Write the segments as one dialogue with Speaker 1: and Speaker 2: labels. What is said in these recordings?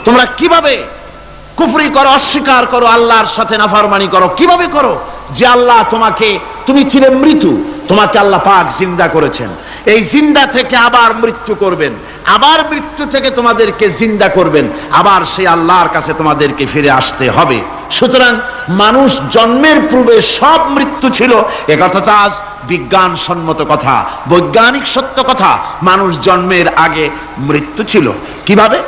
Speaker 1: তোমরা কিভাবে কুফরি করো, অস্বীকার করো, আল্লাহর সাথে নাফরমানি করো? কিভাবে করো? যে আল্লাহ তুমি ছিলে মৃত্যু, তোমাকে আল্লাহ পাক জিন্দা করেছেন, এই জিন্দা থেকে আবার মৃত্যু করবেন, আবার মৃত্যু থেকে তোমাদেরকে জিন্দা করবেন, আবার সেই আল্লাহর কাছে তোমাদেরকে ফিরে আসতে হবে। সুতরাং মানুষ জন্মের পূর্বে সব মৃত্যু ছিল, এ কথা তো আজ বিজ্ঞানসম্মত কথা, বৈজ্ঞানিক সত্য কথা। মানুষ জন্মের আগে মৃত্যু ছিল। কিভাবে?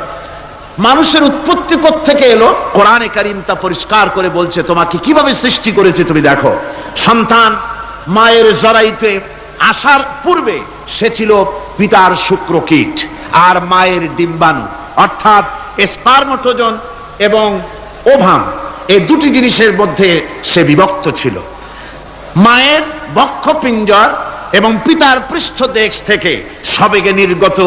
Speaker 1: মানুষের উৎপত্তি থেকে এলো, কোরআনে কারীম তা পরিষ্কার করে বলছে তোমাকে কিভাবে সৃষ্টি করেছে তুমি দেখো। সন্তান মায়ের জরায়ুতে আসার পূর্বে সে ছিল পিতার শুক্রকীট আর মায়ের ডিম্বাণু, অর্থাৎ স্পার্মটোজন এবং ওভাম, এই দুটি জিনিসের মধ্যে সে বিভক্ত ছিল। মায়ের বক্ষপিঞ্জর এবং পিতার পৃষ্ঠদেশ থেকে সবেগে নির্গত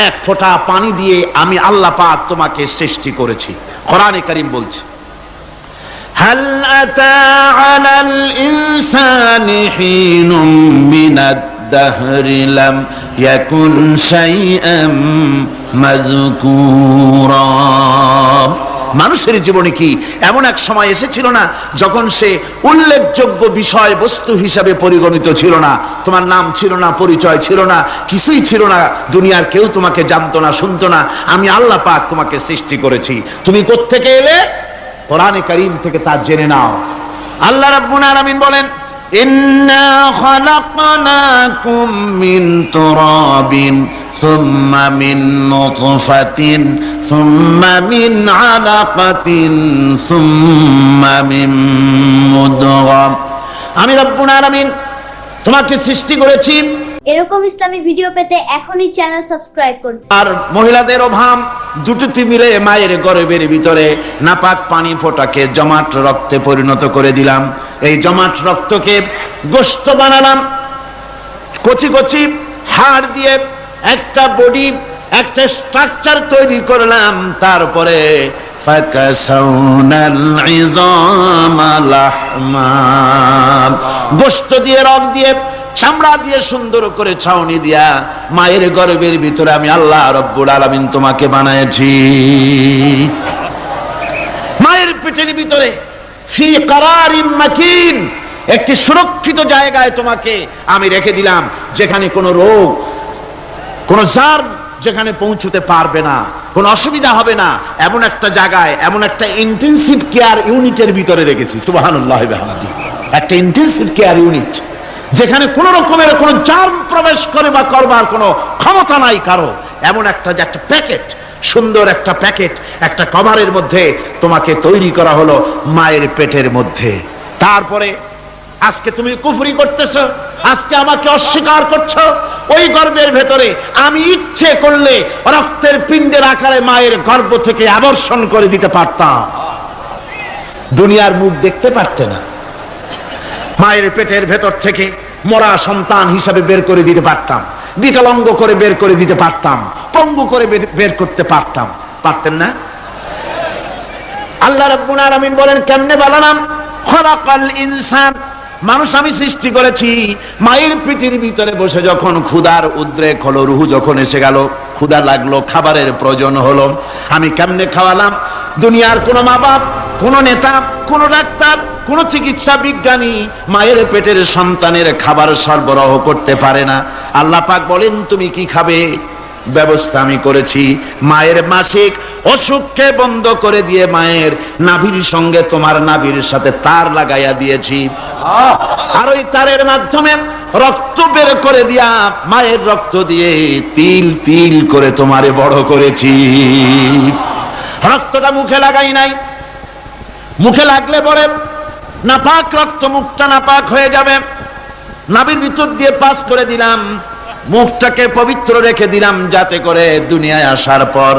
Speaker 1: এক ফোঁটা পানি দিয়ে আমি আল্লাহ পাক তোমাকে সৃষ্টি করেছি। কোরআনে কারীম বলছে, হাল আতা আলাল ইনসানি হিনুম মিনাদ দাহরি লাম ইয়াকুন শাইআম মাযকুরা। মানুষের জীবনে কি এমন এক সময় এসেছিল না যখন সে উল্লেখযোগ্য বিষয় বস্তু হিসাবে পরিগণিত ছিল না? তোমার নাম ছিল না, পরিচয় ছিল না, কিছুই ছিল না, দুনিয়ার কেউ তোমাকে জানতো না, শুনতো না। আমি আল্লাহ পাক তোমাকে সৃষ্টি করেছি। তুমি কোত্থেকে এলে? কোরআনে কারীম থেকে তা জেনে নাও। আল্লাহ রাব্বুল আলামিন বলেন, ইন্না খালাকনাকুম মিন তুরাবিন সুম্মা মিন নুতফাতিন সুম্মা মিন আলাকাতিন সুম্মা মিন মুদগা। আমি রব্বুল আলামিন তোমাকে সৃষ্টি করেছি।
Speaker 2: এরকম ইসলামী ভিডিও পেতে এখনই চ্যানেল সাবস্ক্রাইব করুন।
Speaker 1: আর মহিলাদের ওভাম দুটোতে মিলে মায়ের গর্ভের ভিতরে নাপাক পানি ফোঁটাকে জমাট রক্তে পরিণত করে দিলাম। এই জমাট রক্তকে গোশত বানালাম, কচি কচি হাড় দিয়ে একটা বডি, একটা স্ট্রাকচার তৈরি করলাম। তারপরে ফাকাসাউনাল ইযামা লাহমা, গোশত দিয়ে, রগ দিয়ে, চামড়া দিয়ে সুন্দর করে ছাউনি দিয়া মায়ের গর্ভের ভিতরে আমি আল্লাহ রব্বুল আলামিন তোমাকে বানাইছি। মায়ের পেটের ভিতরে ফি কারারিম মাকিন, একটি সুরক্ষিত জায়গায় তোমাকে আমি রেখে দিলাম, যেখানে কোনো রোগ, কোনো জার্ম যেখানে পৌঁছতে পারবে না, কোনো অসুবিধা হবে না, এমন একটা জায়গায়, এমন একটা ইন্টেনসিভ কেয়ার ইউনিটের ভিতরে রেখেছি। সুবহানাল্লাহ ওয়া বিহামদিহি। একটা ইন্টেনসিভ কেয়ার ইউনিট, যেখানে কোন রকমের কোন জার্ম প্রবেশ করে বা করবার কোনো ক্ষমতা নাই কারো। এমন একটা যে একটা প্যাকেট, সুন্দর একটা প্যাকেট, একটা কভারের মধ্যে তোমাকে তৈরি করা হলো মায়ের পেটের মধ্যে। তারপরে আজকে তুমি কুফরি করতেছো, আজকে আমাকে অস্বীকার করছো। ওই গর্ভের ভেতরে আমি ইচ্ছে করলে রক্তের পিণ্ডের আকারে মায়ের গর্ভ থেকে আবর্ষণ করে দিতে পারতাম, দুনিয়ার মুখ দেখতে পারতে না। মায়ের পেটের ভেতর থেকে মরা সন্তান হিসাবে বের করে দিতে পারতাম, বিকলাঙ্গ করে বের করে দিতে পারতাম, পঙ্গু করে বের করতে পারতাম, পারতেন না? আল্লাহ রাব্বুল আলামিন বলেন, কেমনে বানালাম? খলাকাল ইনসান, মানুষ আমি সৃষ্টি করেছি মায়ের পেটের ভিতরে বসে। যখন ক্ষুধার উদ্রেক হলো, রুহু যখন এসে গেল, ক্ষুধা লাগলো, খাবারের প্রয়োজন হলো, আমি কেমনে খাওয়ালাম? দুনিয়ার কোনো মা বাপ, কোনো নেতা, কোনো ডাক্তার, কোনো চিকিৎসা বিজ্ঞানী মায়ের পেটের সন্তানের খাবার সরবরাহ করতে পারে না। আল্লাহ পাক বলেন, তুমি কি খাবে? ব্যবস্থা আমি করেছি। মায়ের মাসিক অসুখকে বন্ধ করে দিয়ে মায়ের নাভির সঙ্গে তোমার নাভির সাথে তার লাগাইয়া দিয়েছি, আর ওই তারের মাধ্যমে রক্ত বের করে দিয়া মায়ের রক্ত দিয়ে তিল তিল করে তোমারে বড় করেছি। রক্তটা মুখে লাগাই নাই, মুখে লাগলে পরে নাপাক রক্ত, মুখটা নাপাক হয়ে যাবে। নাভির ভিতর দিয়ে পাস করে দিলাম, মুখটাকে পবিত্র রেখে দিলাম, যাতে করে দুনিয়ায় আসার পর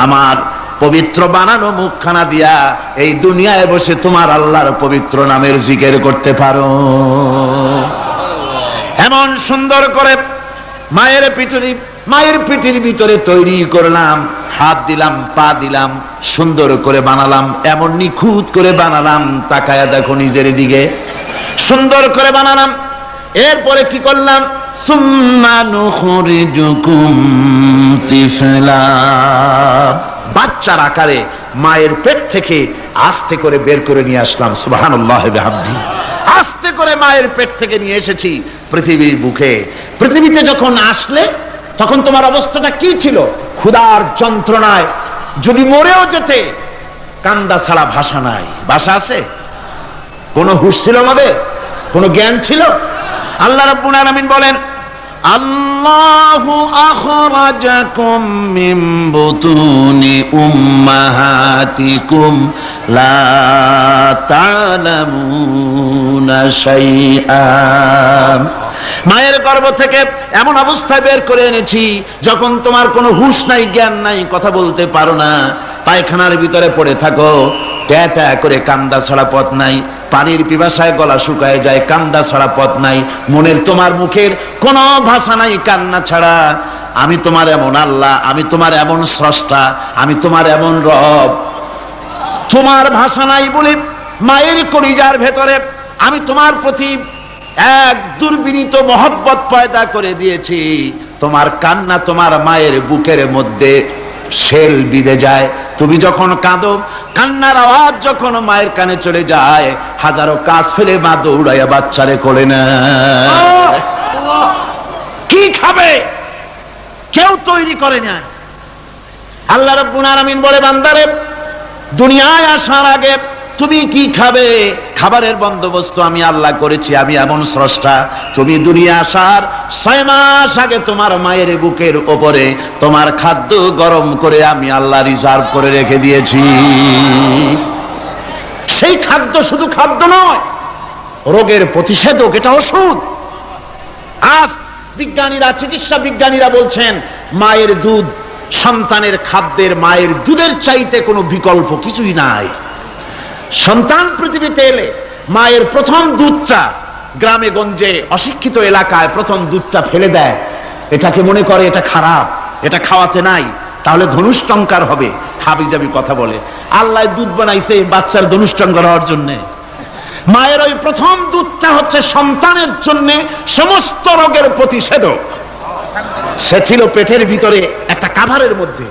Speaker 1: আমার পবিত্র বানানো মুখখানা দিয়া এই দুনিয়ায় বসে তোমার আল্লাহর পবিত্র নামের জিকির করতে পারো। এমন সুন্দর করে মায়ের পিঠের ভিতরে তৈরি করলাম, হাত দিলাম, পা দিলাম, সুন্দর করে বানালাম, এমন নিখুঁত করে বানালাম, তাকায়া দেখো নিজের দিকে, সুন্দর করে বানালাম। এরপরে কি করলাম? সুম্মা নুখরিজুকুম তিফলা, বাচ্চার আকারে মায়ের পেট থেকে আস্তে করে বের করে নিয়ে আসলাম। সুবহানাল্লাহ ওয়া বিহামদিহি। আস্তে করে মায়ের পেট থেকে নিয়ে এসেছি পৃথিবীর বুকে। পৃথিবীতে যখন আসলে তখন তোমার অবস্থাটা কি ছিল? ক্ষুধার যন্ত্রণায় যদি মরেও যেতে, কান্দা ছাড়া ভাষা নাই। ভাষা আছে? কোনো হুঁশ ছিল আমাদের? কোনো জ্ঞান ছিল? আল্লাহ রাব্বুল আলামিন বলেন, আল্লাহু আখরাজাকুম মিন বুতুনি উম্মাহাতিকুম লা তা'লামুনা শাইআ। মায়ের গর্ভ থেকে এমন অবস্থায় বের করে এনেছি যখন তোমার কোনো হুঁশ নাই, জ্ঞান নাই, কথা বলতে পারো না, পায়খানার ভিতরে পড়ে থাকো, ট্যা ট্যা করে কান্দা ছাড়া পথ নাই, পানির পিপাসায় গলা শুকায় যায়, কান্দা ছাড়া পথ নাই, মনের তোমার মুখের কোনো ভাষা নাই কান্না ছাড়া। আমি তোমার এমন আল্লাহ, আমি তোমার এমন স্রষ্টা, আমি তোমার এমন রব। তোমার ভাষা নাই বলে মায়ের কলিজার ভেতরে আমি তোমার প্রতি এক দুর্বিনীত মহব্বত পয়দা করে দিয়েছি। তোমার কান্না তোমার মায়ের বুকের মধ্যে শেল বিঁধে যায়। তুমি যখন কাঁদো, কান্নার আওয়াজ যখন মায়ের কানে চলে যায়, হাজারো কাজ ফেলে মা দৌড়াইয়া বাচ্চারে কোলে নেয়। কি খাবে কেউ তৈরি করে না। আল্লাহ রাব্বুল আলামিন বলে, বান্দারে দুনিয়ায় আসার আগে তুমি কি খাবে, খাবারের বন্দোবস্ত আমি আল্লাহ করেছি, আমি এমন স্রষ্টা। তুমি দুনিয়া আসার 6 মাস আগে তোমার মায়ের বুকের ওপরে তোমার খাদ্য গরম করে আমি আল্লাহ রিজার্ভ করে রেখে দিয়েছি। সেই খাদ্য শুধু খাদ্য নয়, রোগের প্রতিষেধক, এটা ওষুধ। আজ বিজ্ঞানীরা, চিকিৎসা বিজ্ঞানীরা বলছেন মায়ের দুধ সন্তানের খাদ্যের, মায়ের দুধের চাইতে কোনো বিকল্প কিছুই নাই। সন্তান পৃথিবীতে এলে মায়ের প্রথম দুধটা, গ্রামে গঞ্জে অশিক্ষিত এলাকায় প্রথম দুধটা ফেলে দেয়। এটাকে মনে করে এটা খারাপ, এটা খাওয়াতে নাই, তাহলে ধনুষ্টঙ্কার হবে, হাবিজাবি কথা বলে। আল্লাহ দুধ বানাইছে বাচ্চার ধনুষ্টঙ্কার হওয়ার জন্যে। মায়ের ওই প্রথম দুধটা হচ্ছে সন্তানের জন্য সমস্ত রোগের প্রতিষেধক। সে ছিল পেটের ভিতরে একটা কাভারের মধ্যে,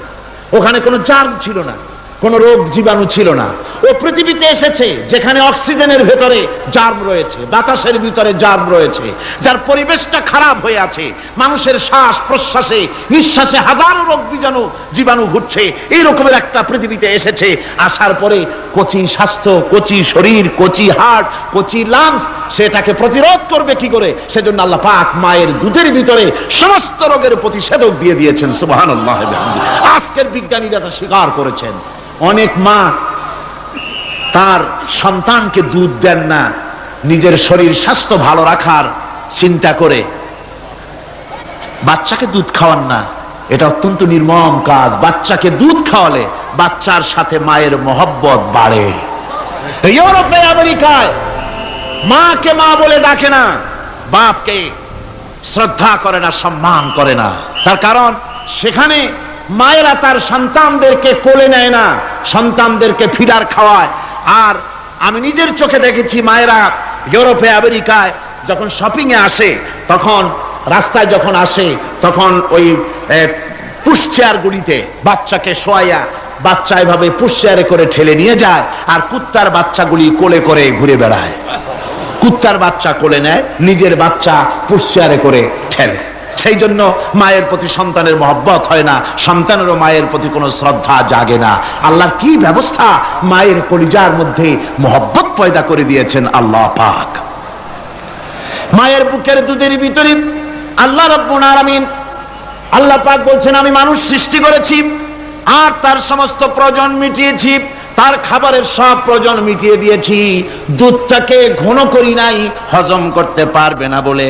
Speaker 1: ওখানে কোনো জার্ম ছিল না, কোন রোগ জীবাণু ছিল না। ও পৃথিবীতে এসেছে যেখানে অক্সিজেনের ভেতরে জার্ম রয়েছে, বাতাসের ভিতরে জার্ম রয়েছে, যার পরিবেশটা খারাপ হয়ে আছে। মানুষের শ্বাস প্রশ্বাসে, নিঃশ্বাসে হাজারো রোগ বীজাণু জীবাণু ঘুরছে। এই রকমের একটা পৃথিবীতে এসেছে। আসার পরে কচি স্বাস্থ্য, কচি শরীর, কচি হার্ট, কচি লাংস, সেটাকে প্রতিরোধ করবে কি করে? সেজন্য আল্লাহ পাক মায়ের দুধের ভিতরে সমস্ত রোগের প্রতিষেধক দিয়ে দিয়েছেন। সুবহানাল্লাহ। আজকের বিজ্ঞানীরা তা স্বীকার করেছেন। অনেক মা তার সন্তানকে দুধ দেন না নিজের শরীর স্বাস্থ্য ভালো রাখার চিন্তা করে, বাচ্চাকে দুধ খাওয়ান না। এটা অত্যন্ত নির্মম কাজ। বাচ্চাকে দুধ খাওয়ালে বাচ্চার সাথে মায়ের মহব্বত বাড়ে। ইউরোপে, আমেরিকায় মাকে মা বলে ডাকে না, বাপকে শ্রদ্ধা করে না, সম্মান করে না। তার কারণ সেখানে মায়েরা তার সন্তানদেরকে কোলে নেয় না, সন্তানদেরকে ফিডার খাওয়ায়। আর আমি নিজের চোখে দেখেছি মায়েরা ইউরোপে, আমেরিকায় যখন শপিং এ আসে, তখন রাস্তায় যখন আসে, তখন ওই পুশ চেয়ার গুলিতে বাচ্চাকে শোয়াইয়া বাচ্চা এভাবে পুশ চেয়ারে করে ঠেলে নিয়ে যায়, আর কুত্তার বাচ্চাগুলি কোলে করে ঘুরে বেড়ায়। কুত্তার বাচ্চা কোলে নেয়, নিজের বাচ্চা পুশ চেয়ারে করে ঠেলে। সেই জন্য মায়ের প্রতি সন্তানের মহব্বত হয় না, সন্তানেরও মায়ের প্রতি কোনো শ্রদ্ধা জাগে না। আল্লাহর কি ব্যবস্থা! মায়ের কলিজার মধ্যে মহব্বত পয়দা করে দিয়েছেন আল্লাহ পাক। মায়ের বুকের দুধের ভিতরে আল্লাহ রাব্বুল আলামিন, আল্লাহ পাক বলছেন, আমি মানুষ সৃষ্টি করেছি আর তার সমস্ত প্রয়োজন মিটিয়েছি, তার খাবারের সব প্রয়োজন মিটিয়ে দিয়েছি। দুধটাকে ঘন করি নাই, হজম করতে পারবে না বলে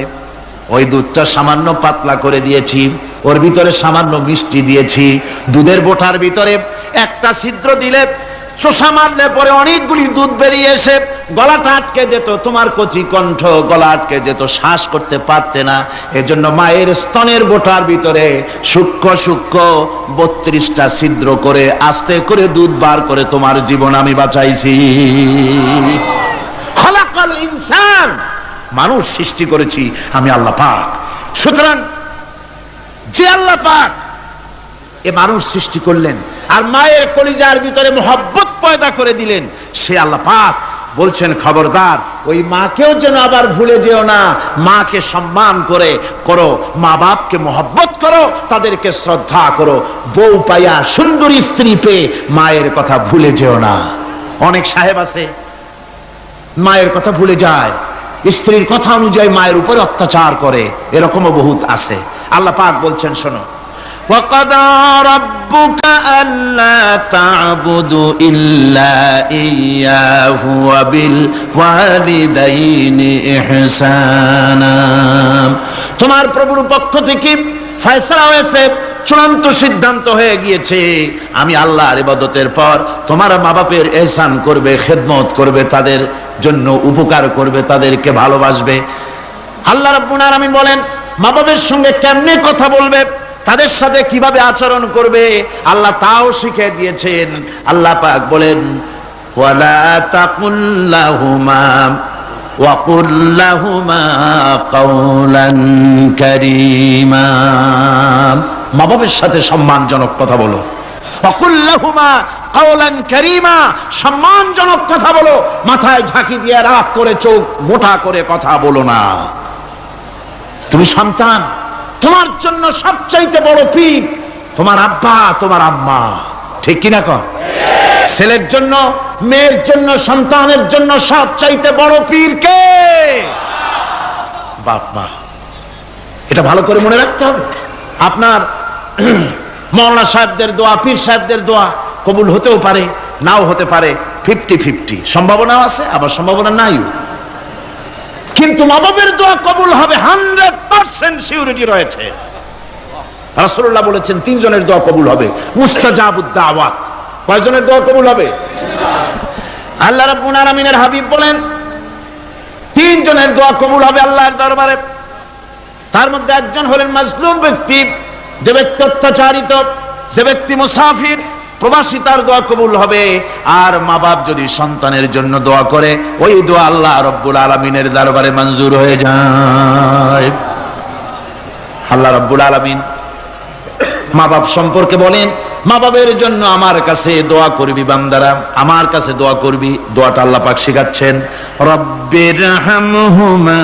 Speaker 1: ওই দুধটা সামান্য পাতলা করে দিয়েছি, ওর ভিতরে সামান্য মিষ্টি দিয়েছি। দুধের বোটার ভিতরে একটা ছিদ্র দিলে, চোষা মারলে পরে অনেকগুলি দুধ বেরিয়ে এসে গলাটা আটকে যেত, তোমার কচি কণ্ঠ গলা আটকে যেত, শ্বাস করতে পারতে না। এজন্য মায়ের স্তনের বোটার ভিতরে সূক্ষ্ম সূক্ষ্ম 32টা ছিদ্র করে আস্তে করে দুধ বার করে তোমার জীবন আমি বাঁচাইছি। খলাকাল ইনসান, মানুষ সৃষ্টি করেছি আমি আল্লাহ পাক। সুতরাং যে আল্লাহ পাক এ মানুষ সৃষ্টি করলেন, আর মায়ের কলিজার ভিতরে মোহাব্বত পয়দা করে দিলেন, সে আল্লাহ পাক বলছেন খবরদার ওই মাকেও যেন আবার ভুলে যেও না, মাকে সম্মান করে করো, মা বাপকে মোহাব্বত করো, তাদেরকে শ্রদ্ধা করো, বউ পাইয়া সুন্দর স্ত্রী পেয়ে মায়ের কথা ভুলে যেও না। অনেক সাহেব আছে মায়ের কথা ভুলে যায়, স্ত্রীর কথা অনুযায়ী মায়ের উপরে অত্যাচার করে, এরকমও বহুত আছে। আল্লাহ পাক বলছেন শোনো, وَقَضَى رَبُّكَ أَلَّا تَعْبُدُوا إِلَّا إِيَّاهُ وَبِالْوَالِدَيْنِ إِحْسَانًا। তোমার প্রভুর পক্ষ থেকে ফয়সালা হয়েছে, চূড়ান্ত সিদ্ধান্ত হয়ে গিয়েছে, আমি আল্লাহর ইবাদতের পর তোমার মা বাপের ইহসান করবে, খেদমত করবে, তাদের জন্য উপকার করবে, তাদেরকে ভালোবাসবে। আল্লাহ রাব্বুল আলামিন বলেন মা বাপের সঙ্গে কেমনে কথা বলবে, তাদের সাথে কিভাবে আচরণ করবে, আল্লাহ তাও শিখিয়ে দিয়েছেন। আল্লাহ পাক বলেন ওয়ালা তাকুল লাহুমা ওয়া কুল লাহুমা কাওলান কারীমা। মা বাবার সাথে সম্মানজনক কথা বলো, ওয়া কুল লাহুমা কাওলান কারীমা, সম্মানজনক কথা বলো, মাথায় ঝাঁকি দিয়ে রাগ করে চোখ মোটা করে কথা বলো না। তুমি সন্তান, তোমার জন্য সবচাইতে বড় পীর তোমার আব্বা তোমার আম্মা, ঠিক কিনা কর? ছেলের জন্য, মেয়ের জন্য, সন্তানের জন্য সবচাইতে বড় পীর কে? বাপ মা। এটা ভালো করে মনে রাখতে হবে। আপনার মৌলানা সাহেবদের দোয়া, পীর সাহেবদের দোয়া কবুল হতেও পারে, নাও হতে পারে, 50-50 সম্ভাবনাও আছে, আবার সম্ভাবনা নাই। কিন্তু মা বাবার দোয়া কবুল হবে 100% সিউরিটি রয়েছে। রাসূলুল্লাহ বলেছেন 3 জনের দোয়া কবুল হবে, মুস্তাজাবুদ দাওয়াত। কয়জনের দোয়া কবুল হবে? আল্লাহ রাব্বুল আলামিনের হাবিব বলেন 3 জনের দোয়া কবুল হবে আল্লাহর দরবারে। তার মধ্যে একজন হলেন মাজলুম ব্যক্তি, যে ব্যক্তি অত্যাচারিত, যে ব্যক্তি মুসাফির, প্রবাসী, তার দোয়া কবুল হবে। আর মা বাপ যদি সন্তানের জন্য দোয়া করে, ওই দোয়া আল্লাহ রাব্বুল আলামিনের দরবারে মঞ্জুর হয়ে যায়। আল্লাহ রাব্বুল আলামিন মা বাপ সম্পর্কে বলেন মা বাবের জন্য আমার কাছে দোয়া করবি বান্দারা, আমার কাছে দোয়া করবি। দোয়াটা আল্লাহ পাক শেখাচ্ছেন, রব্বিরহামহুমা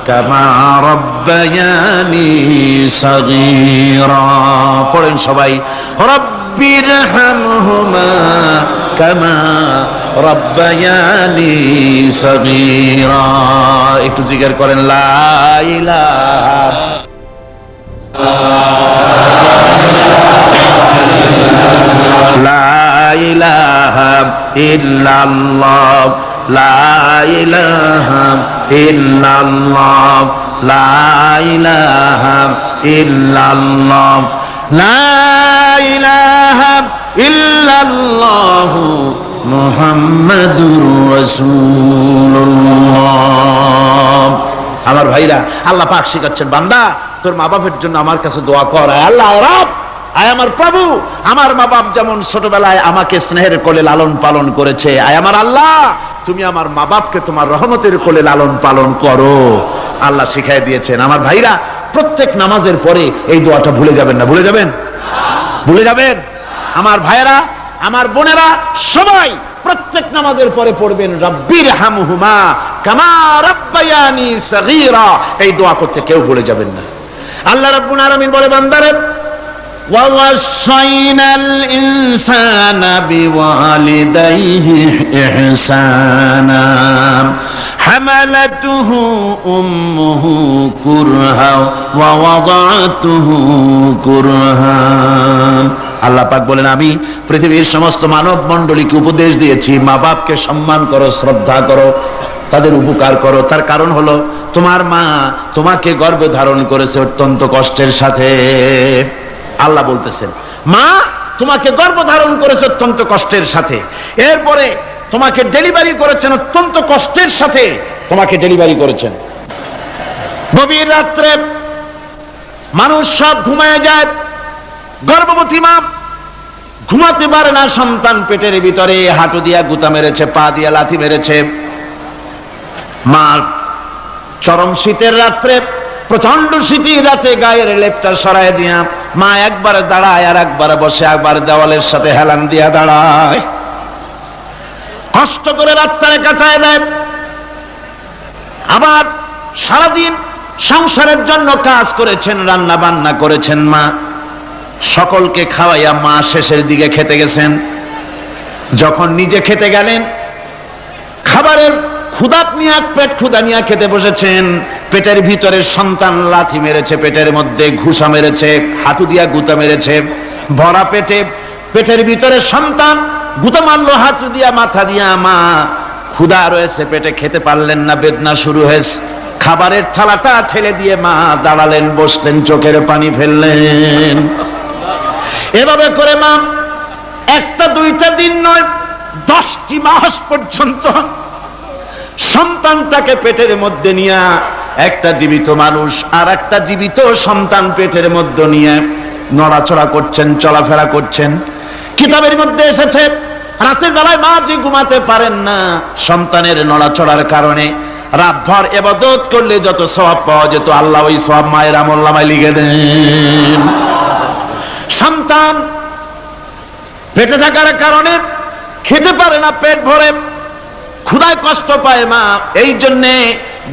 Speaker 1: কামা রব্বায়ানি সাগীরা। পড়েন সবাই, রব্বিরহামহুমা কামা রব্বায়ানি সাগীরা। একটু জিকির করেন লা ইলাহা লা ইলাহা ইল্লাল্লাহ, লা ইলাহা ইল্লাল্লাহ, লা ইলাহা ইল্লাল্লাহ, লা ইলাহা ইল্লাল্লাহ মুহাম্মাদুর রাসূলুল্লাহ। আমার ভাইরা, আল্লাহ পাক শিখাচ্ছেন বান্দা তোর মা বাপের জন্য আমার কাছে দোয়া কর। আল্লাহ রব, আয় আমার প্রভু, আমার মা বাপ যেমন ছোটবেলায় আমাকে স্নেহের কোলে লালন পালন করেছে, আয় আমার আল্লাহ তুমি আমার মা বাপকে তোমার রহমতের কোলে লালন পালন করো। আল্লাহ শিখাই দিয়েছেন। আমার ভাইরা, প্রত্যেক নামাজের পরে এই দোয়াটা ভুলে যাবেন না। ভুলে যাবেন? ভুলে যাবেন? আমার ভাইরা, আমার বোনেরা, সবাই প্রত্যেক নামাজের পরে পড়বেন রব্বিরহামহুমা কামা রব্বায়ানি সাগীরা। এই দোয়া করতে কেউ ভুলে যাবেন না। আল্লাহ রাব্বুল আলামিন বলে বান্দারে, وَوَصَّيْنَا الْإِنسَانَ بِوَالِدَيْهِ إِحْسَانًا حَمَلَتْهُ أُمُّهُ كُرْهًا وَوَضَعَتْهُ كُرْهًا। আল্লাহ পাক বলেন আমি পৃথিবীর সমস্ত মানব মণ্ডলীকে উপদেশ দিয়েছি মা বাপকে সম্মান করো, শ্রদ্ধা করো, তাদের উপকার করো। তার কারণ হলো তোমার মা তোমাকে গর্ভে ধারণ করেছে অত্যন্ত কষ্টের সাথে। আল্লাহ বলতেছেন মা তোমাকে গর্ভধারণ করেছে অত্যন্ত কষ্টের সাথে, এরপরে তোমাকে ডেলিভারি করেছেন অত্যন্ত কষ্টের সাথে, তোমাকে ডেলিভারি করেছেন। গভীর রাত্রে মানুষ সব ঘুমায় যায়, গর্ভবতী মা ঘুমাতে পারে না, সন্তান পেটের ভিতরে হাঁটু দিয়া গুতা মেরেছে, পা দিয়া লাথি মেরেছে। মা চরম শীতের রাত্রে, প্রচন্ড শীতের রাতে গায়ের লেপটা সরায় দিয়া মা একবার দাঁড়ায় আর একবার বসে, একবার দেওয়ালের সাথে হেলান দিয়া দাঁড়ায়, কষ্ট করে রাতটারে কাটায় দেয়। আবার সারাদিন সংসারের জন্য কাজ করেছেন, রান্না বান্না করেছেন মা, সকলকে খাওয়াইয়া মা শেষের দিকে খেতে গেছেন। যখন নিজে খেতে গেলেন, খাবারের ক্ষুধাত নিয়ে পেট ক্ষুধা নিয়ে খেতে বসেছেন, পেটের ভিতরে সন্তান লাথি মেরেছে, পেটের মধ্যে ঘুষা মেরেছে, হাতু দিয়া গুতা মেরেছে, ভরা পেটে পেটের ভিতরে সন্তান গুতা মারলো হাতু দিয়া, মাথা দিয়া। মা ক্ষুধা রয়েছে পেটে, খেতে পারলেন না, বেদনা শুরু হয়েছে। খাবারের থালাটা ঠেলে দিয়ে মা দাঁড়ালেন, বসলেন, চোখের পানি ফেললেন। এভাবে করে মা একটা দুইটা দিন নয়, 10টি মাস পর্যন্ত সন্তানটাকে পেটের মধ্যে নিয়ে, একটা জীবিত মানুষ আর একটা জীবিত সন্তান পেটের মধ্যে নিয়ে নড়াচড়া করছেন, চলাফেরা করছেন। কিতাবের মধ্যে এসেছে রাতের বেলায় মা যে ঘুমাতে পারেন না, সন্তানের নড়াচড়ার কারণে রাতভর ইবাদত করলে যত সওয়াব পাওয়া যেত, আল্লাহ ওই সওয়াব মায়ের আমলনামায় লিখে দেন। সন্তান পেটে থাকার কারণে খেতে পারে না, পেট ভরে ক্ষুধায় কষ্ট পায় মা। এই জন্যে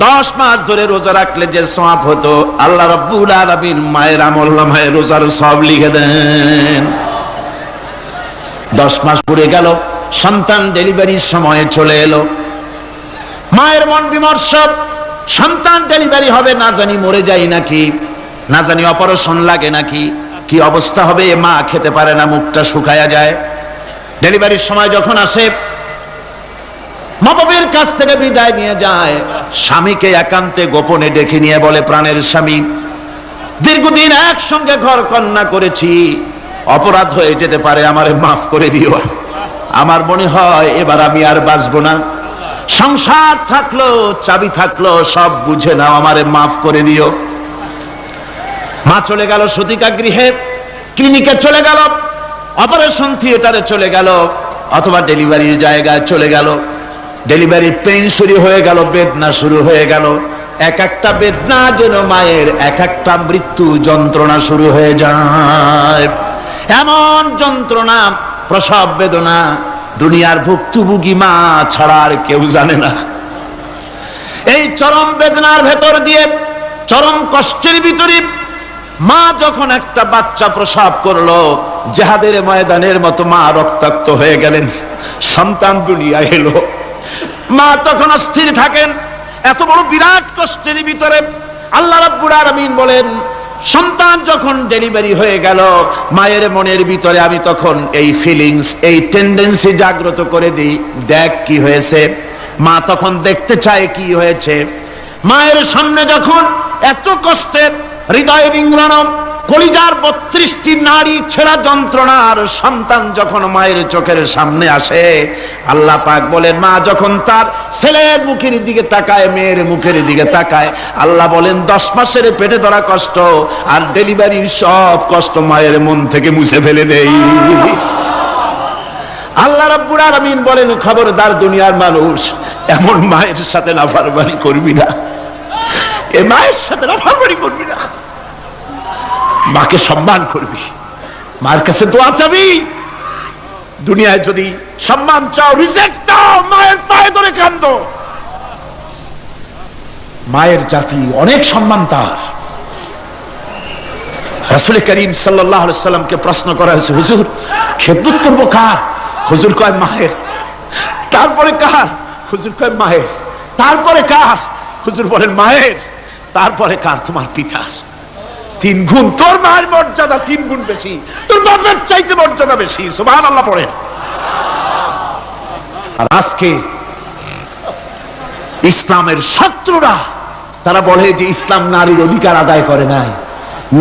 Speaker 1: 10 মাস ধরে রোজা রাখলে যে সওয়াব হতো, আল্লাহ রাব্বুল আলামিন মায়ের আমলনামায় রোজার সওয়াব লিখে দেন। 10 মাস পুরে গেল, সন্তান ডেলিভারির সময়ে চলে এলো। মায়ের মন বিমর্ষ, সন্তান ডেলিভারি হবে, না জানি মরে যায় নাকি, না জানি অপারেশন লাগে নাকি, কি অবস্থা হবে। মা খেতে পারে না, মুখটা শুকায়া যায়। ডেলিভারির সময় যখন আসে, মা বাবার কাছ থেকে বিদায় নিয়ে যায়, স্বামীকে একান্তে গোপনে ডেকে নিয়ে বলে, প্রাণের স্বামী, দীর্ঘদিন একসঙ্গে ঘর কন্যা করেছি, অপরাধ হয়ে যেতে পারে, আমারে মাফ করে দিও। আমার মনে হয় এবার আমি আর বাঁচবো না। সংসার থাকলো, চাবি থাকলো, সব বুঝে নাও, আমারে মাফ করে দিও। মা চলে গেল সতিকা গৃহে, ক্লিনিকে চলে গেল, অপারেশন থিয়েটারে চলে গেল, অথবা ডেলিভারির জায়গায় চলে গেল। ডেলিভারির পেইন শুরু হয়ে গেল, বেদনা শুরু হয়ে গেল। এক একটা বেদনা যেন মায়ের এক একটা মৃত্যু যন্ত্রণা শুরু হয়ে যায়। এমন যন্ত্রণা, প্রসব বেদনা দুনিয়ার ভুক্তভোগী মা ছাড়া আর কেউ জানে না। এই চরম বেদনার ভেতর দিয়ে, চরম কষ্টের ভিতরে মা যখন একটা বাচ্চা প্রসব করলো, জিহাদের ময়দানের মতো মা রক্তাক্ত হয়ে গেলেন, সন্তান দুনিয়ায় এলো। মা তখন অস্থির থাকেন। এত বড় বিরাট কষ্টের ভিতরে আল্লাহ রাব্বুল আলামিন বলেন, সন্তান যখন ডেলিভারি হয়ে গেল, মায়ের মনের ভিতরে আমি তখন এই ফিলিংস, এই টেন্ডেন্সি জাগ্রত করে দিই, দেখ কি হয়েছে। মা তখন দেখতে চায় কি হয়েছে। মায়ের সামনে যখন এত কষ্টের, হৃদয় বিংড়ানো, কলিজার 32টি নাড়ি ছেঁড়া যন্ত্রণার সন্তান যখন মায়ের চোখের সামনে আসে, আল্লাহ পাক বলেন, মা যখন তার ছেলের মুখের দিকে তাকায়, মেয়ের মুখের দিকে তাকায়, আল্লাহ বলেন 10 মাসের পেটে ধরা কষ্ট আর ডেলিভারির সব কষ্ট মায়ের মন থেকে মুছে ফেলে দেই। আল্লাহ রাব্বুল আলামিন বলেন, খবরদার দুনিয়ার মানুষ, এমন মায়ের সাথে নাফরমানি করবি না, এ মায়ের সাথে নাফরমানি করবি না, মাকে সম্মান করবি, মার কাছে দোয়া চাবি। দুনিয়ায় যদি সম্মান চাও, রিজেক্ট চাও, মায়ের পায়ে ধরে কাঁদো। মায়ের জাতি অনেক সম্মান তার। রাসূল করিম সাল্লাল্লাহু আলাইহি সাল্লামকে প্রশ্ন করা হয়েছে, হুজুর খেদমত করবো কার? হুজুর কয় মায়ের। তারপরে কার? হুজুর কয় মায়ের। তারপরে কার? হুজুর বলেন মায়ের। তারপরে কার? তোমার পিতার। 3 গুণ। তোর মায়ের মর্যাদা 3 গুণ বেশি, তোর বাপের চাইতে মর্যাদা বেশি। সুবহানাল্লাহ পড়েন। আর আজকে ইসলামের শত্রুরা তারা বলে যে ইসলাম নারীর অধিকার আদায় করে নাই।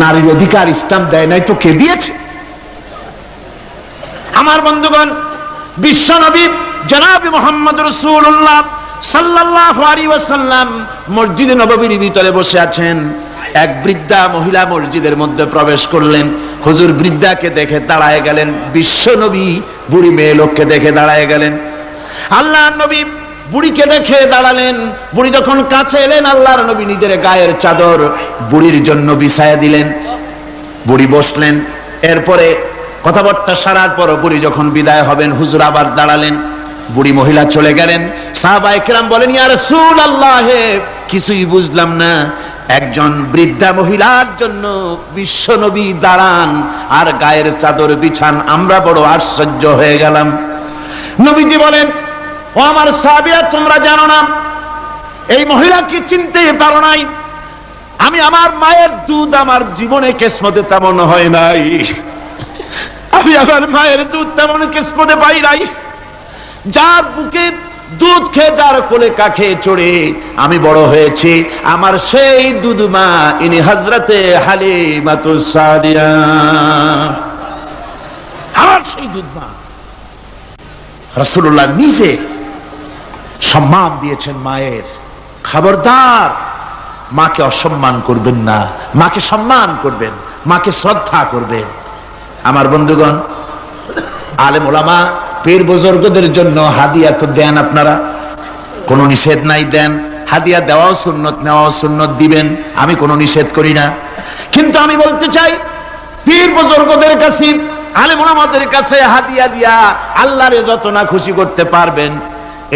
Speaker 1: নারীর অধিকার ইসলাম দেয় নাই তো কে দিয়েছে? আমার বন্ধুগণ, বিশ্বনবী জনাব মুহাম্মদ রাসূলুল্লাহ সাল্লাল্লাহু আলাইহি ওয়াসাল্লাম মসজিদে নববীর ভিতরে বসে আছেন। এক বৃদ্ধা মহিলা মসজিদের মধ্যে প্রবেশ করলেন। হুজুর বৃদ্ধাকে দেখে দাঁড়ায় গেলেন, বিশ্বনবী বুড়ি মেয়ে লোককে দেখে দাঁড়ায় গেলেন। আল্লাহর নবী বুড়িকে দেখে দাঁড়ালেন। বুড়ি যখন কাছে এলেন, আল্লাহর নবী নিজের গায়ের চাদর বুড়ির জন্য বিছায়া দিলেন। বুড়ি বসলেন। এরপরে কথাবার্তা সারার পর বুড়ি যখন বিদায় হবেন, হুজুর আবার দাঁড়ালেন। বুড়ি মহিলা চলে গেলেন। সাহাবায়ে কেরাম বলেন, ইয়া রাসূলুল্লাহ, কিছুই বুঝলাম না, একজন বৃদ্ধা মহিলার জন্য বিশ্ব নবী দাঁড়ান আর গায়ের চাদর বিছান, আমরা বড় আশ্চর্য হয়ে গেলাম। নবীজি বলেন, ও আমার সাহাবীরা, তোমরা জানো না এই মহিলাকে চিনতে পারো নাই? আমি আমার মায়ের দুধ আমার জীবনে কিসমতে তেমন হয় নাই, আমি আমার মায়ের দুধ তেমন কিসমতে পাই নাই। যার বুকে দুধ খেয়ে, যার কোলে কাখে চড়ে আমি বড় হয়েছি, আমার সেই দুধ মা, ইনি হযরতে হালিমাতুস সাদিয়া, আমার সেই দুধ মা। রাসূলুল্লাহ নিজে সম্মান দিয়েছেন মায়ের। খবরদার, মাকে অসম্মান করবেন না, মাকে সম্মান করবেন, মাকে শ্রদ্ধা করবেন। আমার বন্ধুগণ, আলেম ওলামা পীর বুজুর্গদের জন্য হাদিয়া তো দেন, আপনারা কোনো নিষেধ নাই, দেন। হাদিয়া দেওয়াও সুন্নত, নেওয়াও সুন্নত, দিবেন, আমি কোনো নিষেধ করি না। কিন্তু আমি বলতে চাই, পীর বুজুর্গদের কাছে, আলেম ওলামাদের কাছে হাদিয়া দিয়া আল্লাহরে যত না খুশি করতে পারবেন,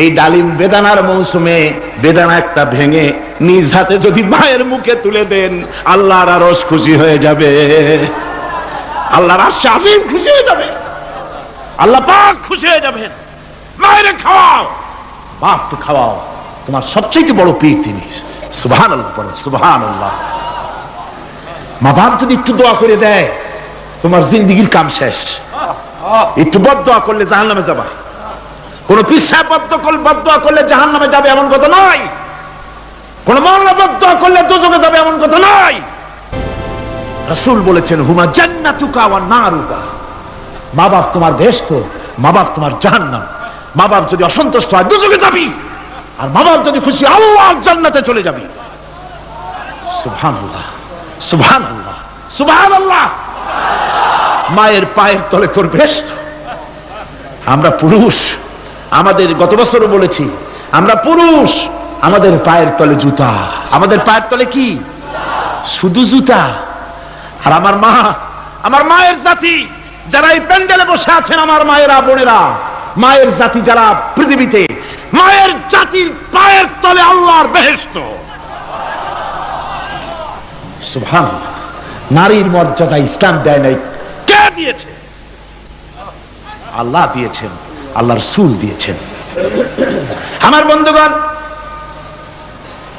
Speaker 1: এই ডালিম বেদানার মৌসুমে বেদানা একটা ভেঙে নিজ হাতে যদি মায়ের মুখে তুলে দেন, আল্লাহর আরশ খুশি হয়ে যাবে, আল্লাহর আরশ আজিম খুশি হয়ে যাবে, আল্লাহ পাক খুশি হয়ে যাবেন। মায়ের খাওয়াও, বাপকে খাওয়াও, তোমার সবচেয়ে বড় পীর তিনি। সুবহানাল্লাহ পড়ে, সুবহানাল্লাহ। মা বাপ যদি একটু দোয়া করে দেয়, তোমার জিন্দেগীর কাম শেষ। একটু বদদোয়া করলে জাহান্নামে যাবা। কোন পীর সাহেব বদদোয়া করলে জাহান্নামে যাবে এমন কথা নয়, কোন মাওলানা বদদোয়া করলে দোজখে যাবে এমন কথা নয়। রাসূল বলেছেন, হুমা জান্নাতুকা ওয়া নারুকা, মা বাপ তোমার বেহেশত, মা বাপ তোমার জাহান্নাম। মা বাপ যদি অসন্তুষ্ট হয়, দোজখে যাবি, আর মা বাপ যদি খুশি, আল্লাহর জান্নাতে চলে যাবি। সুবহানাল্লাহ, সুবহানাল্লাহ, সুবহানাল্লাহ। মায়ের পায়ের তলে তোর বেহেশত। আমরা পুরুষ, আমাদের গত বছরও বলেছি, আমরা পুরুষ, আমাদের পায়ের তলে জুতা, আমাদের পায়ের তলে কি? শুধু জুতা। আর আমার মা, আমার মায়ের জাতি যারা এই প্যান্ডেলে বসে আছেন, আমার মায়েরা, বোনেরা, মায়ের জাতি যারা পৃথিবীতে, মায়ের জাতির পায়ের তলে আল্লাহর বেহেশত। সুবহানাল্লাহ। নারীর মর্যাদা ইসলাম দেয় নাই, কে দিয়েছে? আল্লাহ দিয়েছেন, আল্লাহর রাসূল দিয়েছেন। আমার বন্ধুগণ,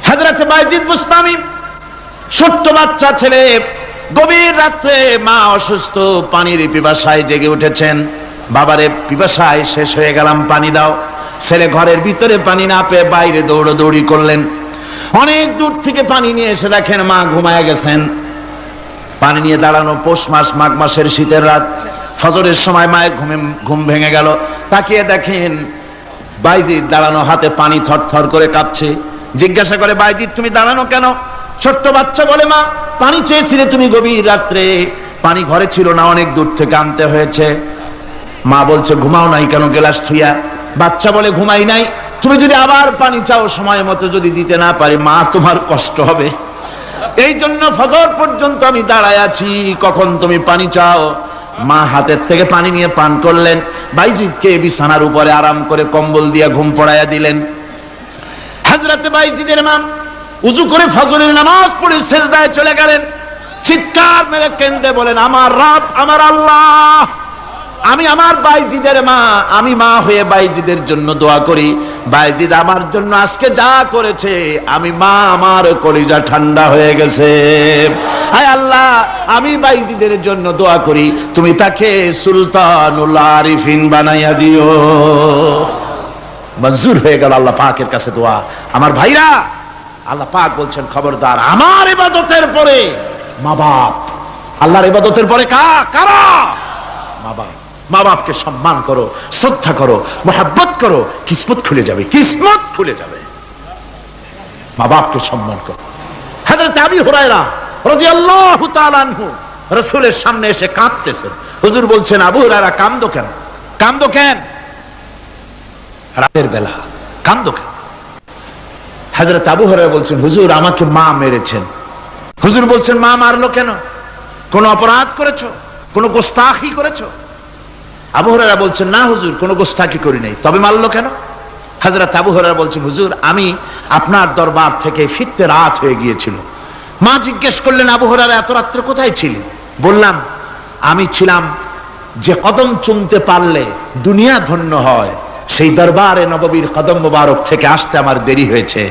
Speaker 1: হযরত বাইজিদ বুস্তামি, ছোট্ট বাচ্চা ছেলে, গভীর রাত্রে মা অসুস্থ, পানির পিপাসায় জেগে উঠেছেন। বাবারে, পিপাসায় শেষ হয়ে গেলাম, পানি দাও। ছেলে ঘরের ভিতরে পানি না পেয়ে বাইরে দৌড়াদৌড়ি করলেন। অনেক দূর থেকে পানি নিয়ে এসে দেখেন মা ঘুমায় গেছেন। পানি নিয়ে দাঁড়ানো, পৌষ মাস, মাঘ মাসের শীতের রাত, ফজরের সময় মায়ের ঘুম ভেঙে গেল। তাকিয়ে দেখেন বাইজিদ দাঁড়ানো, হাতে পানি থরথর করে কাঁপছে। জিজ্ঞাসা করে, বাইজিদ তুমি দাঁড়ানো কেন? ছোট্ট বাচ্চা বলে, মা পানি চেয়েছিলে তুমি গভীর রাত্রে, পানি ঘরে ছিল না, অনেক দূর থেকে আনতে হয়েছে। মা বলছে, ঘুমাও নাই কেন গ্লাস থুইয়া? বাচ্চা বলে, ঘুমাই নাই। তুমি যদি আবার পানি চাও, সময় মতো যদি দিতে না পারি, মা তোমার কষ্ট হবে, এই জন্য ফজর পর্যন্ত আমি দাঁড়ায় আছি, কখন তুমি পানি চাও। মা হাতের থেকে পানি নিয়ে পান করলেন। বাইজিদকে বিছানার উপরে আরাম করে কম্বল দিয়ে ঘুম পড়াইয়া দিলেন। হযরতে বাইজিদের মা উযু করে ফজরের নামাজ পড়ে সিজদায় চলে গেলেন। চিৎকার মেরে কেঁদে বলেন, আমার রব, আমার আল্লাহ, আমি আমার বাইজিদের মা, আমি মা হয়ে বাইজিদের জন্য দোয়া করি। বাইজিদ আমার জন্য আজকে যা করেছে, আমি মা, আমার কলিজা ঠান্ডা হয়ে গেছে। হায় আল্লাহ, আমি বাইজিদের জন্য দোয়া করি, তুমি তাকে সুলতানুল আরিফিন বানাইয়া দিও। মঞ্জুর হয়ে গেল আল্লাহ পাকের কাছে দোয়া। আমার ভাইরা, আল্লাহ পাক বলছেন, খবরদার, আমার ইবাদতের পরে মা বাপ, আল্লাহর ইবাদতের পরে কারা? মা বাপ। মা বাপকে সম্মান করো, শ্রদ্ধা করো, মোহাব্বত করো, কিসমত খুলে যাবে, কিসমত খুলে যাবে। মা বাপকে সম্মান করো। হযরত আবু হুরায়রা রাদিয়াল্লাহু তাআলা আনহু রাসূলের সামনে এসে কাঁদতেছেন। হুজুর বলছেন, আবু হুরায়রা কাঁদো কেন? কাঁদো কেন? রাতের বেলা কাঁদো কেন? হযরত আবু হুরায়রা বলছেন, হুজুর আমাকে মা মেরেছেন। হুজুর বলছেন, মা মারলো কেন? কোনো অপরাধ করেছো, কোনো গোস্তাখি করেছো? আবু হুরায়রা বলছেন, না হুজুর, কোনো গোস্তাখি করি নাই। তবে মারলো কেন? হযরত আবু হুরায়রা বলছেন, হুজুর, আমি আপনার দরবার থেকে ফিরতে রাত হয়ে গিয়েছিল। মা জিজ্ঞেস করলেন, আবু হুরায়রা এত রাত্রে কোথায় ছিলি? বললাম, আমি ছিলাম যে কদম চুমতে পারলে দুনিয়া ধন্য হয়, সেই দরবারে নববীর কদম মোবারক থেকে আসতে আমার দেরি হয়েছে।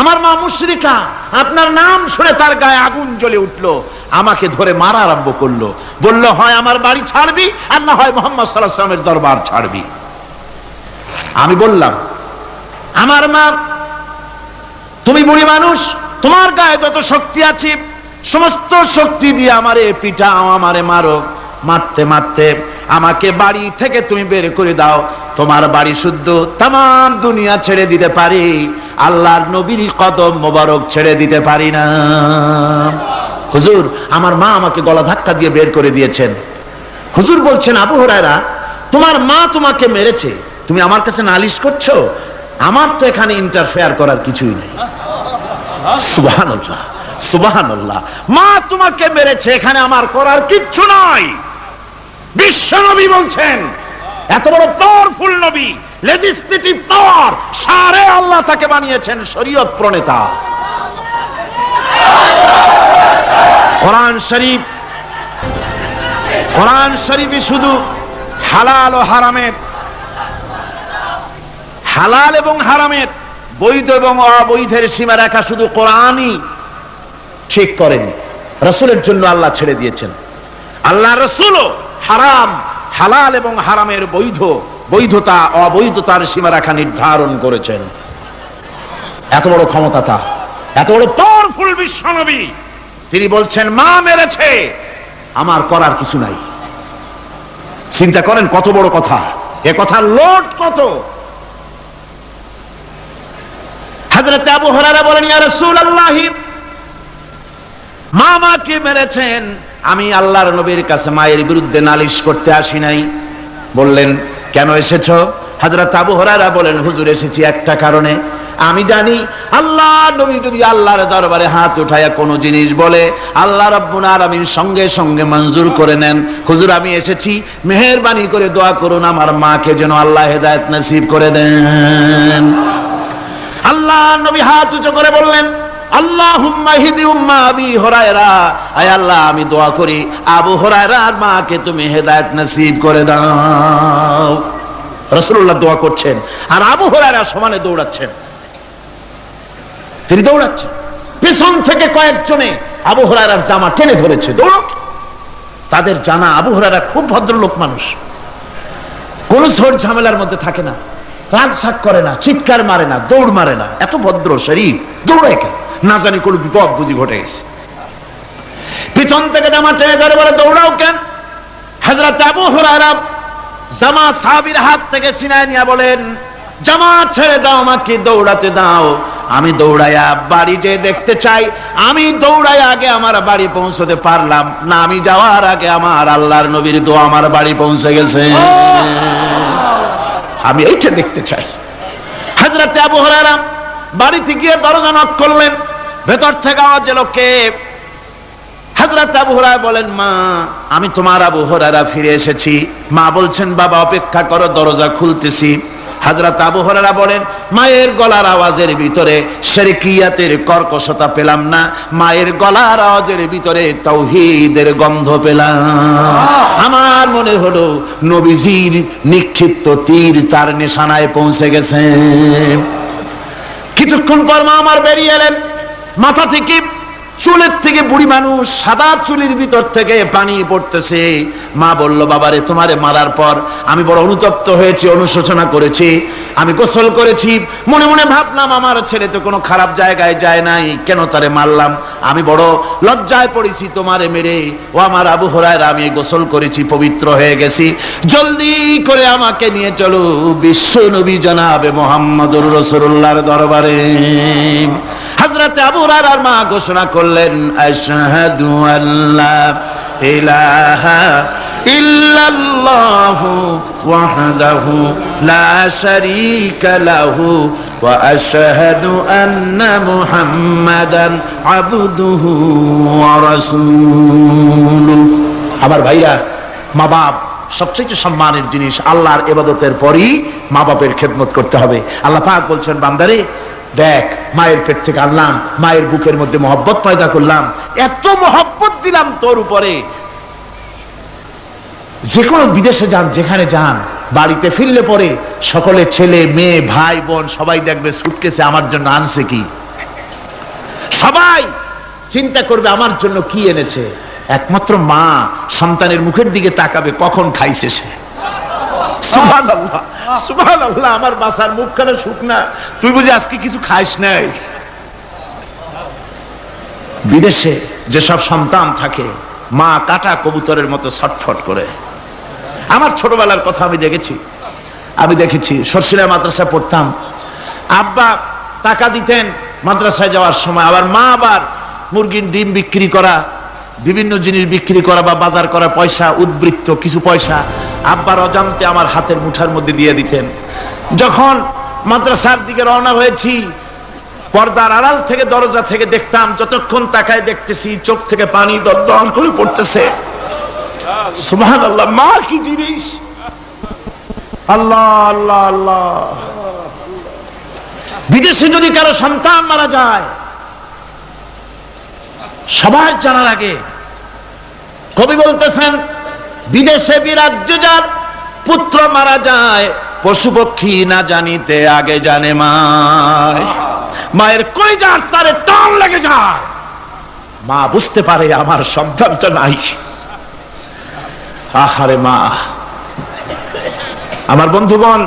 Speaker 1: আমার মা মুশরিকা, আপনার নাম শুনে তার গায়ে আগুন জ্বলে উঠলো, আমাকে ধরে মারা আরম্ভ করলো। বলল, হয় আমার বাড়ি ছাড়বি, আর না হয় মুহাম্মদ সাল্লাল্লাহু আলাইহি ওয়াসাল্লামের দরবার ছাড়বি। আমি বললাম, আমার মা, তুমি বুড়ি মানুষ, তোমার গায়ে যত শক্তি আছে সমস্ত শক্তি দিয়ে আমারে পিটাও, আমারে মারো। মারতে মারতে আমাকে বাড়ি থেকে তুমি বের করে দাও। তোমার বাড়ি শুদ্ধ তামাম দুনিয়া ছেড়ে দিতে পারি, আল্লাহর নবীর কদম মোবারক ছেড়ে দিতে পারি না। হুজুর, আমার মা আমাকে গলা ধাক্কা দিয়ে বের করে দিয়েছেন। হুজুর বলছেন, আবু হুরায়রা, তোমার মা তোমাকে মেরেছে, তুমি আমার কাছে নালিশ করছো? আমার তো এখানে ইন্টারফেয়ার করার কিছুই নেই। সুবহানাল্লাহ, সুবহানাল্লাহ। মা তোমাকে মেরেছে, এখানে আমার করার কিচ্ছু নাই। বিশ্ব নবী বলছেন, এত বড় পাওয়ারফুল নবী, লেজিসলেটিভ পাওয়ার, সারে আল্লাহ তাকে বানিয়েছেন শরীয়ত প্রণেতা। কোরআন শরীফ, কোরআন শরীফে শুধু হালাল ও হারামের, হালাল এবং হারামের, বৈধ এবং অবৈধের সীমা রেখা শুধু কোরআনই ঠিক করেনি, রাসূলের জন্য আল্লাহ ছেড়ে দিয়েছেন। আল্লাহ রাসূলও হারাম, হালাল এবং হারামের বৈধতা অবৈধতার সীমারেখা নির্ধারণ করেছেন। এত বড় ক্ষমতা তার, এত বড় পাওয়ারফুল বিশ্বনবী, তিনি বলছেন, মা মেরেছে, আমার করার কিছু নাই। চিন্তা করেন কত বড় কথা, এ কথার লোড কত। হযরত আবু হুরায়রা বলেন, ইয়া রাসূলুল্লাহ, মা আমাকে মেরেছেন, আমি আল্লাহর নবীর কাছে মায়ের বিরুদ্ধে নালিশ করতে আসি নাই। বললেন, কেন এসেছো? হযরত আবু হুরায়রা বলেন, হুজুর, এসেছি একটা কারণে। আমি জানি আল্লাহ নবী যদি আল্লাহর দরবারে হাত উঠায়া কোনো জিনিস বলে, আল্লাহ রাব্বুল আলামিন সঙ্গে সঙ্গে মঞ্জুর করে নেন। হুজুর, আমি এসেছি, মেহেরবানি করে দোয়া করুন আমার মাকে যেন আল্লাহ হেদায়েত নসিব করে দেন। আল্লাহ নবী হাত উঁচু করে বললেন, আল্লাহুম্মা হিদি উম্মা আবি হুরায়রা, আয় আল্লাহ, আমি দোয়া করি আবু হুরায়রার মাকে তুমি হেদায়েত নসিব করে দাও। রাসূলুল্লাহ দোয়া করছেন আর আবু হুরায়রা সমানে দৌড়াচ্ছেন। তিনি দৌড়াচ্ছেন, পেছন থেকে কয়েকজনে আবু হুরায়রার জামা টেনে ধরেছে, দৌড়। তাদের জানা আবু হুরায়রা খুব ভদ্রলোক মানুষ, কোন ঝড় ঝামেলার মধ্যে থাকে না, রাগ শাক করে না, চিৎকার মারে না, দৌড় মারে না, এত ভদ্র শরীর, দৌড়ায় কেন? না জানি কোন বিপদ বুঝি ঘটে গেছে। পিছন থেকে জামা টেনে ধরে বলে, দৌড়াও কেন? হযরত আবু হুরায়রা জামা সাহাবীর হাত থেকে ছিনায় নিয়ে বলেন, জামা ছেড়ে দাও, আমাকে দৌড়াতে দাও। আমি দৌড়াইয়া বাড়ি যে দেখতে চাই, আমি দৌড়াইয়া আগে আমার বাড়ি পৌঁছতে পারলাম না, আমি যাওয়ার আগে আমার আল্লাহর নবীর দোয়া আমার বাড়ি পৌঁছে গেছে, আমি এইটা দেখতে চাই। হযরত আবু হুরায়রা বাড়িতে গিয়ে দরজা নক করলেন, ভেতর থেকে আওয়াজ এলো, কে? হযরত আবু হুরায়রা বলেন, মা, আমি তোমার আবু হুরায়রা ফিরে এসেছি। মা বলছেন, বাবা অপেক্ষা করো, দরজা খুলতেছি। হযরত আবু হুরায়রা বলেন, মায়ের গলার আওয়াজের ভিতরে শিরকিয়াতের কর্কশতা পেলাম না, মায়ের গলার আওয়াজের ভিতরে তাওহীদের গন্ধ পেলাম। আমার মনে হলো নবীজির নিক্ষিপ্ত তীর তার নিশানায় পৌঁছে গেছে। কিছুক্ষণ পর মা আমার বেরিয়ে এলেন, মাথা থেকে চুলের থেকে, বুড়ি মানুষ, সাদা চুলের ভিতর থেকে পানি পড়তেছে। মা বলল, বাবারে, তোমারে মারার পর আমি বড় অনুতপ্ত হয়েছি, অনুশোচনা করেছি, আমি গোসল করেছি, মনে মনে ভাবলাম আমার ছেলে তো কোনো খারাপ জায়গায় যায় নাই, কেন তারে মারলাম? আমি বড় লজ্জায় পড়েছি তোমারে মেরে। ও আমার আবু হুরায়রা, আমি গোসল করেছি, পবিত্র হয়ে গেছি, জলদি করে আমাকে নিয়ে চলো বিশ্ব নবী জনাবে মুহাম্মদুর রাসূলুল্লাহর দরবারে। হযরত আবু হুরায়রার মা ঘোষণা করলেন, আশহাদু আল্লা ইলাহা ইল্লাল্লাহু ওয়াহদাহু লা শারীকা লাহু ওয়া আশহাদু আন্না মুহাম্মাদান আবদুহু ওয়া রাসূলুহু। আমার ভাইরা, মা বাপ সবচেয়ে সম্মানের জিনিস। আল্লাহর ইবাদতের পরই মা বাপের খেদমত করতে হবে। আল্লাহ পাক বলছেন, বান্দারে দেখ, মায়ের পেট থেকে আনলাম, মায়ের বুকের মধ্যে মহব্বত পয়দা করলাম, এত মহব্বত দিলাম তোর উপরে, যে কোনো বিদেশে যান, যেখানে যান, বাড়িতে ফিরলে পরে সকলে, ছেলে মেয়ে ভাই বোন সবাই দেখবে সুটকেসে আমার জন্য আনছে কি। সবাই চিন্তা করবে আমার জন্য কি এনেছে। একমাত্র মা সন্তানের মুখের দিকে তাকাবে, কখন খাইছে সে। সুবহানাল্লাহ, সুবহানাল্লাহ। আমার বাসার মুখখানা শুকনা, তুই বুঝি আজকে কিছু খাইস নাই। বিদেশে যেসব সন্তান থাকে, মা কাটা কবুতরের মতো ছটফট করে। আমার ছোটবেলার কথা আমি দেখেছি সরসিলা মাদ্রাসা পড়তাম, আব্বা টাকা দিতেন মাদ্রাসায় যাওয়ার সময়, আবার মা আবার মুরগির ডিম বিক্রি করা, বিভিন্ন জিনিস বিক্রি করা বা বাজার করা পয়সা, উদ্বৃত্ত কিছু পয়সা আব্বার অজান্তে আমার হাতের মুঠার মধ্যে দিয়ে দিতেন। যখন মাদ্রাসার দিকে রওনা হয়েছি, পর্দার আড়াল থেকে দরজা থেকে দেখতাম, যতক্ষণ তাকায় দেখতেছি চোখ থেকে পানি দরদর করে পড়তেছে। সুবহানাল্লাহ, মা কি জিনিস! আল্লাহ আল্লাহ আল্লাহ। বিদেশে যদি কারো সন্তান মারা যায়, সবার জানার আগে কবি বলতেছেন, বিদেশে বিরাজ্য যার পুত্র মারা যায়, পশু পক্ষী না জানিতে আগে জানে মায়। মায়ের কলিজার তারে টান লেগে যায়, মা বুঝতে পারে আমার সন্তানটা নাই। আহারে মা! আমার বন্ধুগণ,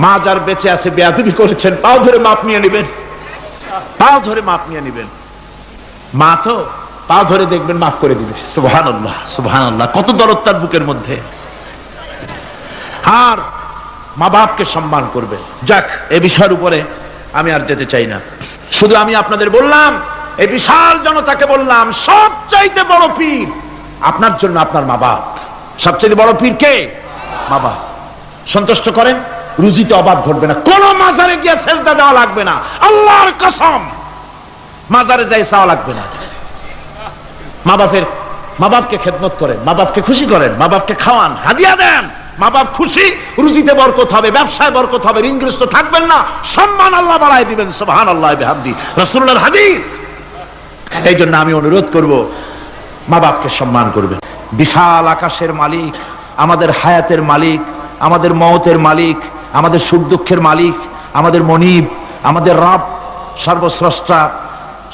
Speaker 1: মা যার বেঁচে আছে বেয়াদবি করেছেন, পাও ধরে মাপ নিয়ে নেবেন, পাও ধরে মাপ নিয়ে নেবেন। মা তো পা ধরে দেখবেন মাফ করে দিবে। সুবহানাল্লাহ, সুবহানাল্লাহ। কত দরদ তার বুকের মধ্যে। আর মা বাপকে সম্মান করবে। যাক, এই বিষয়ের উপরে আমি আর যেতে চাই না। শুধু আমি আপনাদের বললাম, এই বিশাল জনতাকে বললাম, সবচাইতে বড় পীর আপনার জন্য আপনার মা বাপ। সবচাইতে বড় পীর কে? মা বাপ। সন্তুষ্ট করেন, রুজিতে অভাব ঘটবে না। কোন মাজারে গিয়ে সেজদা দেওয়া লাগবে না, আল্লাহর কসম। মাজারে যাই চাওয়া লাগবে না। মা বাপকে খেদমত করেন, মা বাপকে খুশি করেন, মা বাপকে খাওয়ান, হাদিয়া দেন। মা বাপ খুশি, রুজিতে বরকত হবে, ব্যবসায় বরকত হবে, ঋণগ্রস্ত থাকবেন না, সম্মান আল্লাহ বাড়ায় দিবেন। সুবহানাল্লাহ বিহামদি, রাসূলুল্লাহর হাদিস। এই জন্য আমি অনুরোধ করব, মা বাপকে সম্মান করবেন। বিশাল আকাশের মালিক, আমাদের হায়াতের মালিক, আমাদের মওতের মালিক, আমাদের সুখ দুঃখের মালিক, আমাদের মনিব, আমাদের রব, সর্বস্রষ্টা,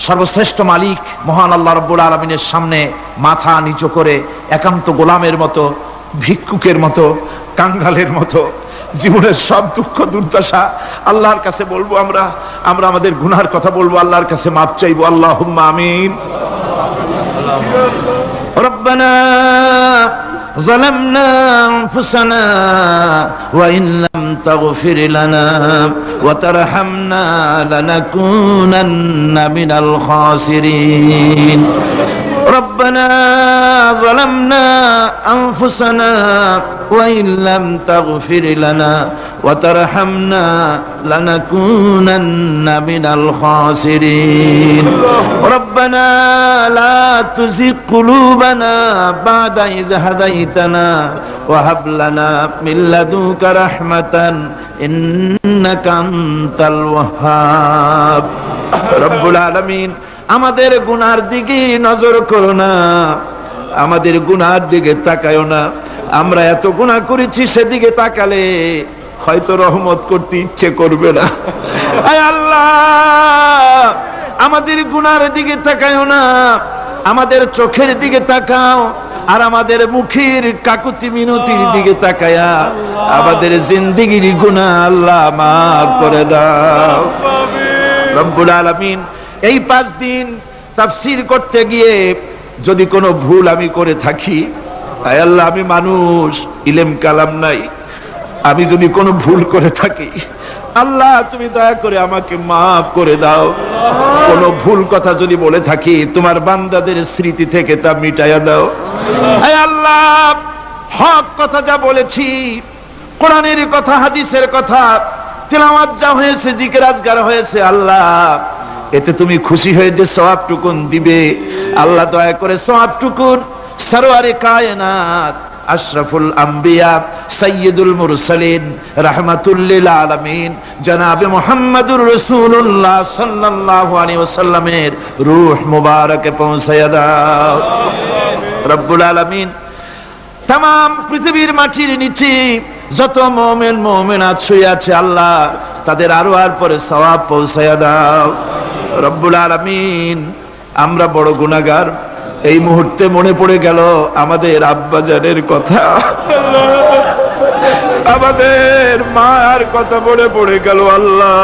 Speaker 1: সর্বশ্রেষ্ঠ মালিক মহান আল্লাহ রাব্বুল আলামিনের সামনে মাথা নিচু করে একান্ত গোলামের মতো, ভিক্ষুকের মতো, কাঙ্গালের মতো জীবনের সব দুঃখ দুর্দশা আল্লাহর কাছে বলবো। আমরা আমাদের গুনার কথা বলবো, আল্লাহর কাছে মাপ চাইবো। আল্লাহুম্মা আমিন। রব্বানা ظلمنا أنفسنا وإن لم تغفر لنا وترحمنا لنكونن من الخاسرين ربنا ظلمنا أنفسنا وإن لم تغفر لنا وترحمنا لنكونن من الخاسرين ربنا لا تزغ قلوبنا بعد إذ هديتنا وهب لنا من لدنك رحمة إنك أنت الوهاب رب العالمين আমাদের গুনার দিকে নজর করো না, আমাদের গুনার দিকে তাকায়ো না। আমরা এত গুনাহ করেছি, সেদিকে তাকালে হয়তো রহমত করতে ইচ্ছে করবে না। আয় আল্লাহ, আমাদের গুনার দিকে তাকায়ো না, আমাদের চোখের দিকে তাকাও, আর আমাদের মুখের কাকুতি মিনতির দিকে তাকায়া আমাদের জিন্দেগির গুনাহ আল্লাহ মাফ করে দাও। রব্বুল আলামিন, এই 5 দিন তাফসীর করতে গিয়ে যদি কোনো ভুল আমি করে থাকি, আয় আল্লাহ, আমি মানুষ, ইলম কালাম নাই, আমি যদি কোনো ভুল করে থাকি, আল্লাহ তুমি দয়া করে আমাকে মাফ করে দাও। কোনো ভুল কথা যদি বলে থাকি, তোমার বান্দাদের স্মৃতি থেকে তা মিটাইয়া দাও। আয় আল্লাহ, হক কথা যা বলেছি, কোরআনের কথা, হাদিসের কথা, তেলাওয়াত যা হয়েছে, জিকির আজকার হয়েছে, আল্লাহ এতে তুমি খুশি হয়ে যে সওয়াবটুকুন দিবে, আল্লাহ দয়া করে সওয়াবটুকুন সরওয়ারে কায়নাত আশরাফুল আম্বিয়া সাইয়্যিদুল মুরসালিন রাহমাতুল লিল আলামিন জনাবে মুহাম্মদুর রাসূলুল্লাহ সাল্লাল্লাহু আলাইহি ওয়াসাল্লামের রূহ মুবারকে পৌঁছায়া দাও। রব্বুল আলামিন তাম পৃথিবীর মাটির নিচে যত মুমিন মুমিনাত শুয়ে আছে, আল্লাহ তাদের আরো আর পরে সওয়াব পৌঁছায়া দাও। রব্বুল আলামিন আমরা বড় গুনাহগার, এই মুহূর্তে মনে পড়ে গেল আমাদের আব্বাজানের কথা, আমাদের মার কথা মনে পড়ে গেল। আল্লাহ